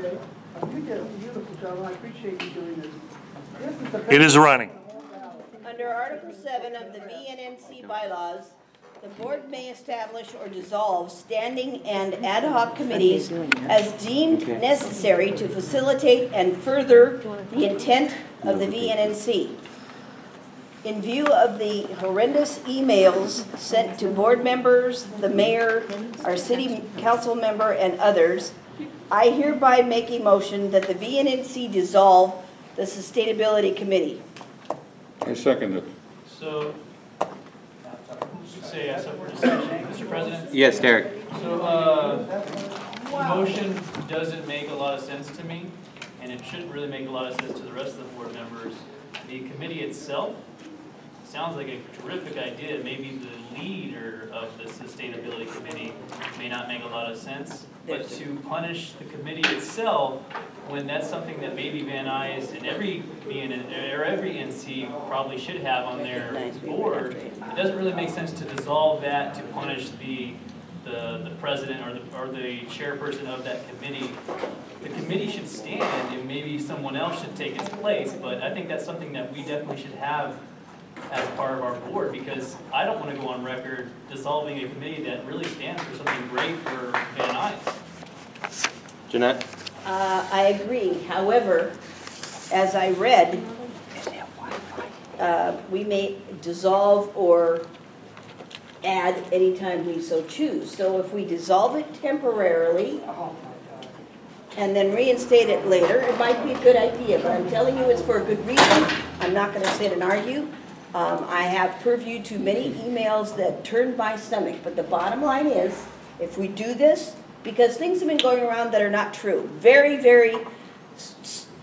today. You did a beautiful job, and I appreciate you doing this. It is running. Under Article 7 of the VNNC bylaws, the board may establish or dissolve standing and ad hoc committees as deemed necessary to facilitate and further the intent of the VNNC. In view of the horrendous emails sent to board members, the mayor, our city council member, and others, I hereby make a motion that the VNNC dissolve the Sustainability Committee. I second it. So, say yes for discussion, Mr. President? Yes, Derek. So, the motion doesn't make a lot of sense to me, and it shouldn't really make a lot of sense to the rest of the board members. The committee itself sounds like a terrific idea. Maybe the leader of the Sustainability Committee may not make a lot of sense, but to punish the committee itself when that's something that maybe Van Nuys and every NC probably should have on their board, it doesn't really make sense to dissolve that to punish the president or the chairperson of that committee. The committee should stand and maybe someone else should take its place, but I think that's something that we definitely should have as part of our board, because I don't want to go on record dissolving a committee that really stands for something great for Van Nuys. Jeanette? I agree. However, as I read, we may dissolve or add anytime we so choose. So if we dissolve it temporarily and then reinstate it later, it might be a good idea, but I'm telling you it's for a good reason. I'm not going to sit and argue. I have purview to many emails that turned my stomach, but the bottom line is, if we do this, because things have been going around that are not true, very, very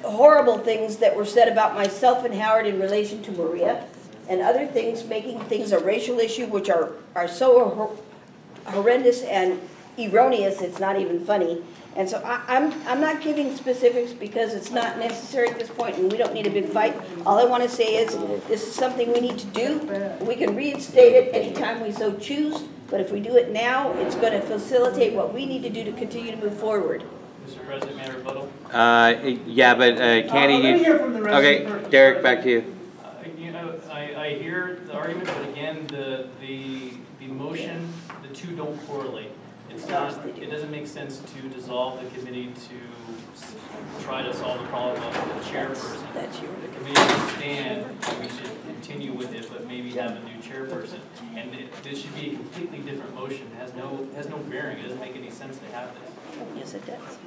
horrible things that were said about myself and Howard in relation to Maria, and other things making things a racial issue, which are so horrendous and erroneous, it's not even funny. And so I'm not giving specifics because it's not necessary at this point and we don't need a big fight. All I want to say is this is something we need to do. We can reinstate it anytime we so choose, but if we do it now, it's going to facilitate what we need to do to continue to move forward. Mr. President, may I rebuttal? Yeah, but Candy, okay, Derek, back to you. I hear the argument, but again, the motion, the two don't correlate. It's not, it doesn't make sense to dissolve the committee to try to solve the problem of the chairperson. The committee should stand, and we should continue with it, but maybe have a new chairperson. And this should be a completely different motion. It has no bearing. It doesn't make any sense to have this. Yes, it does.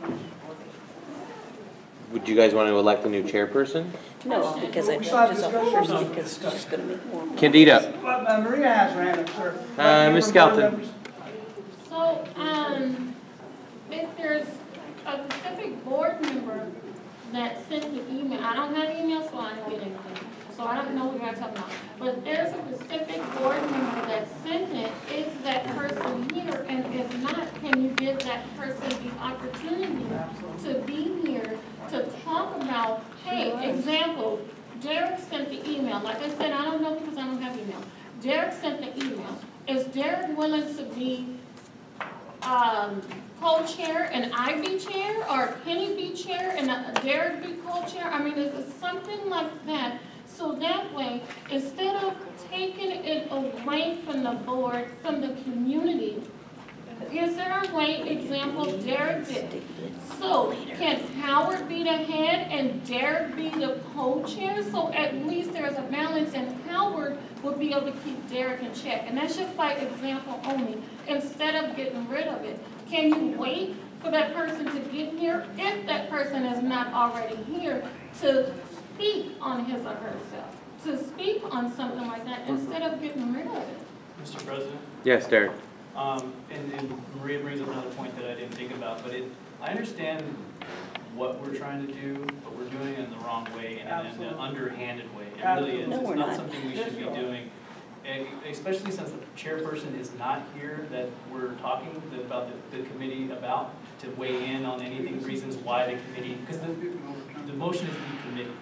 Would you guys want to elect a new chairperson? No, because I just first because it's just going to make more. Candida. Maria has her hand up, sir. Ms. Skelton. So, if there's a specific board member that sent the email, I don't have email, so I don't get anything. So I don't know what you're talking about. But if there's a specific board member that sent it, is that person here? And if not, can you give that person the opportunity to be here to talk about, hey, example, Derek sent the email. Like I said, I don't know because I don't have email. Derek sent the email. Is Derek willing to be co-chair and I be chair, or Penny be chair and Derek be co-chair? I mean, is it something like that? So that way, instead of taking it away from the board, from the community, is there a way, example, Derek did? So can Howard be the head and Derek be the co-chair? So at least there's a balance and Howard will be able to keep Derek in check. And that's just by example only, instead of getting rid of it. Can you wait for that person to get here, if that person is not already here, to speak on his or herself, to speak on something like that, instead of getting rid of it? Mr. President? Yes, Derek. And Maria brings up another point that I didn't think about, but I understand what we're trying to do, but we're doing it in the wrong way and in an underhanded way. It really is. It's not something we should be doing, and especially since the chairperson is not here, that we're talking about the committee about to weigh in on anything, reasons why the committee, because the motion is the committee.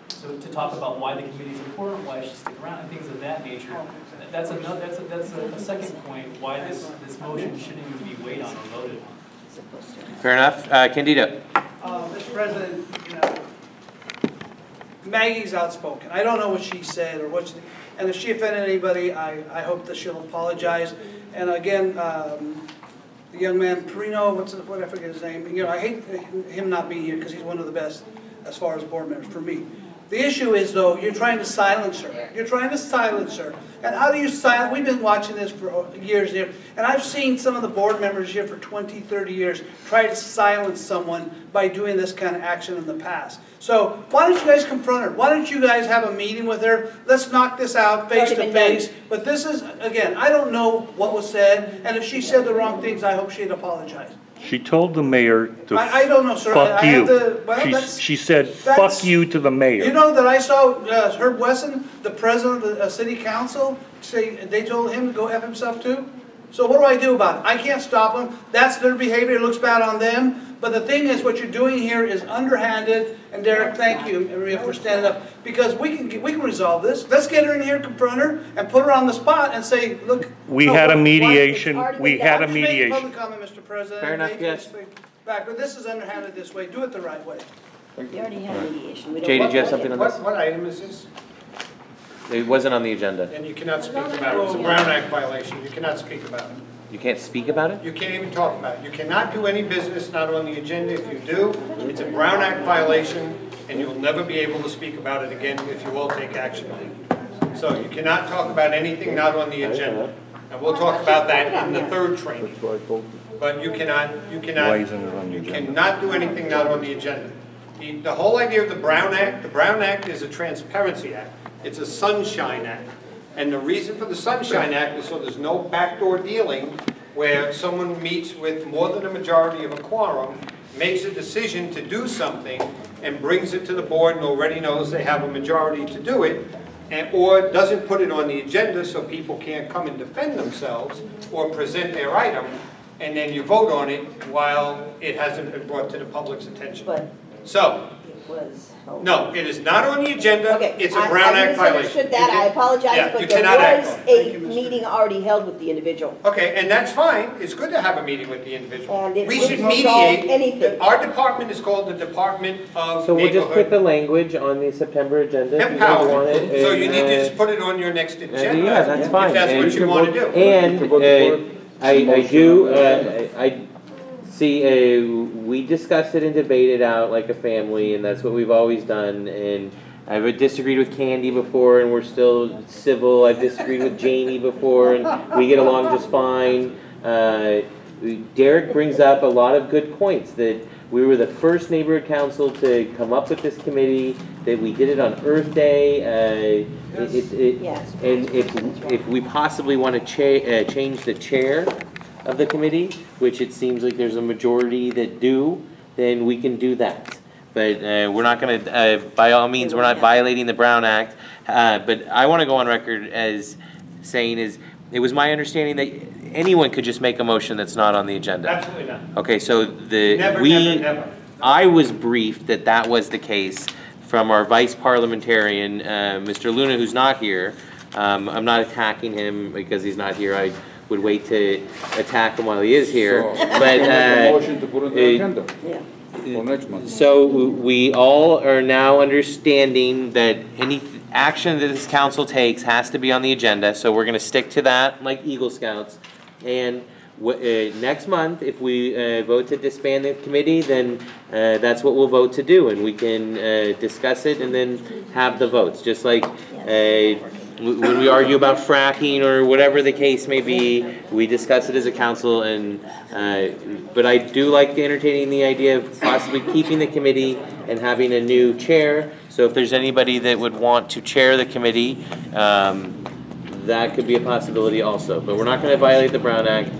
So to talk about why the committee is important, why it should stick around, and things of that nature. That's a second point why this motion shouldn't even be weighed on or voted on. Fair enough. Candida. President, you know, Maggie's outspoken. I don't know what she said or what she, and if she offended anybody, I hope that she'll apologize. And again, the young man, Perino, what I forget his name, you know, I hate him not being here because he's one of the best as far as board members for me. The issue is, though, you're trying to silence her. You're trying to silence her. And how do you silence? We've been watching this for years here, and I've seen some of the board members here for 20, 30 years try to silence someone by doing this kind of action in the past. So why don't you guys confront her? Why don't you guys have a meeting with her? Let's knock this out face to face. But this is, again, I don't know what was said, and if she said the wrong things, I hope she'd apologize. She told the mayor to I don't know, sir. fuck I have you. to- well, She said, fuck you to the You mayor. know that I saw Herb Wesson, the president of the city council, say they told him to go F himself too? So what do I do about it? I can't stop them. That's their behavior. It looks bad on them. But the thing is, what you're doing here is underhanded. And Derek, thank you, Maria, for standing up. Because we can resolve this. Let's get her in here, confront her, and put her on the spot and say, look. We no, had a why- mediation, we had a I'm just making mediation. public comment, Mr. President. Fair enough, Maybe yes. it's back, but this is underhanded this way. Do it the right way. We already had mediation. We don't Jay, did want you have to- something on this? What item is this? It wasn't on the agenda. And you cannot speak about it. It's a Brown Act violation. You cannot speak about it. You can't speak about it? You can't even talk about it. You cannot do any business not on the agenda. If you do, it's a Brown Act violation, and you'll never be able to speak about it again if you all take action on it. So you cannot talk about anything not on the agenda. And we'll talk about that in the third training. But you cannot Why isn't it on the agenda? cannot do anything not on the agenda. The whole idea of the Brown Act is a transparency act. It's a sunshine act. And the reason for the sunshine act is so there's no backdoor dealing where someone meets with more than a majority of a quorum, makes a decision to do something, and brings it to the board and already knows they have a majority to do it, or doesn't put it on the agenda so people can't come and defend themselves or present their item, and then you vote on it while it hasn't been brought to the public's attention. But So, it was held. no, it is not on the agenda. Okay, It's a Brown Act I violation. misunderstood that, I Yeah, apologize, you but there cannot act was on it. Thank a you, Mr. meeting already held with the individual. Okay, and that's fine. It's good to have a meeting with the individual. And it We wouldn't should resolve mediate. anything. Our department is called the Department of So we'll just put the Neighborhood language on the September agenda if you guys want Empowerment. it. So you need to and, just put it on your next agenda. yeah, that's fine. If that's And what you want to do. And I see, we discussed it and debated out like a family, and that's what we've always done. And I've disagreed with Candy before, and we're still civil. I've disagreed with Jamie before, and we get along just fine. Derek brings up a lot of good points, that we were the first neighborhood council to come up with this committee, that we did it on Earth Day. Yes. And if we possibly want to change the chair of the committee, which it seems like there's a majority that do, then we can do that. But we're not going to, by all means, we're not violating the Brown Act. But I want to go on record as saying it was my understanding that anyone could just make a motion that's not on the agenda. Absolutely not. Okay, so Never. I was briefed that that was the case from our vice parliamentarian, Mr. Luna, who's not here. I'm not attacking him because he's not here. I would wait to attack him while he is here. So, But motion to put on the agenda Yeah. for next month. so we all are now understanding that any action that this council takes has to be on the agenda. So we're going to stick to that like Eagle Scouts. And next month, if we vote to disband the committee, then that's what we'll vote to do, and we can discuss it and then have the votes. Just like when we argue about fracking or whatever the case may be, we discuss it as a council. And but I do like entertaining the idea of possibly keeping the committee and having a new chair. So if there's anybody that would want to chair the committee, that could be a possibility also. But we're not going to violate the Brown Act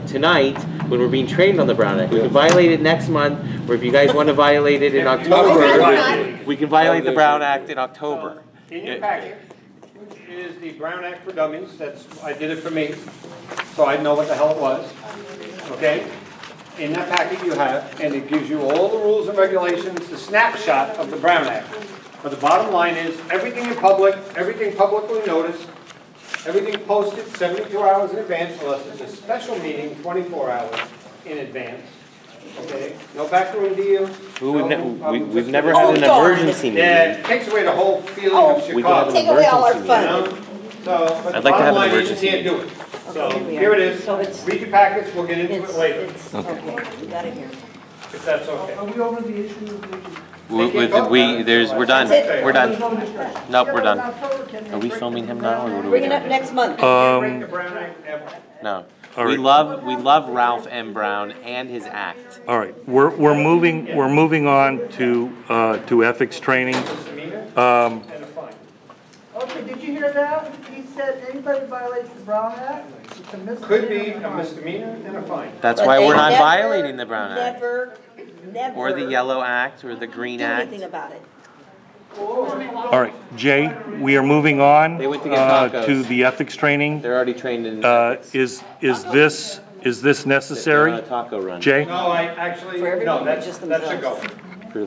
tonight when we're being trained on the Brown Act. We can violate it next month, or if you guys want to violate it in October, we can violate the Brown Act in October. In your packet is the Brown Act for Dummies. I did it for me, so I know what the hell it was. Okay? In that packet you have, and it gives you all the rules and regulations, the snapshot of the Brown Act. But the bottom line is, everything in public, everything publicly noticed, everything posted 72 hours in advance, unless it's a special meeting 24 hours in advance. Okay, no backroom deals. We've never had an emergency Yeah, meeting. it takes away the whole feeling Oh, of We can have Chicago. an take away all our emergency meeting. fun. You know? So, but the I'd like to have bottom an line is emergency you can't do meeting. it. So, Okay, here we here are. it is. So it's- Read your packets, we'll get into it It's, later, it's, okay, we got it here. if that's okay. Are we over the issue of We're done, That's it. we're done. no discussion? Nope, we're Yeah, done. in October, can they Are we break filming the him now, or Brown what are we Bring it doing? up next month. Can't break the Brown Act ever. No. All We right. love Ralph M. Brown and his act. All right, we're moving on to ethics training. Misdemeanor Um, and a fine. Okay, did you hear that? He said anybody violates the Brown Act, it's a misdemeanor. Could be and a fine. misdemeanor and a fine. That's But why they we're not never, violating the Brown Act. Never, Or the Yellow Act, or the Green do Act. anything about it. all right, Jay, we are moving on They went to get tacos. to the ethics training. They're already trained in ethics. Is this They're necessary? on a taco run. Jay? No, I actually, For no, everybody or that's just a go. themselves? For the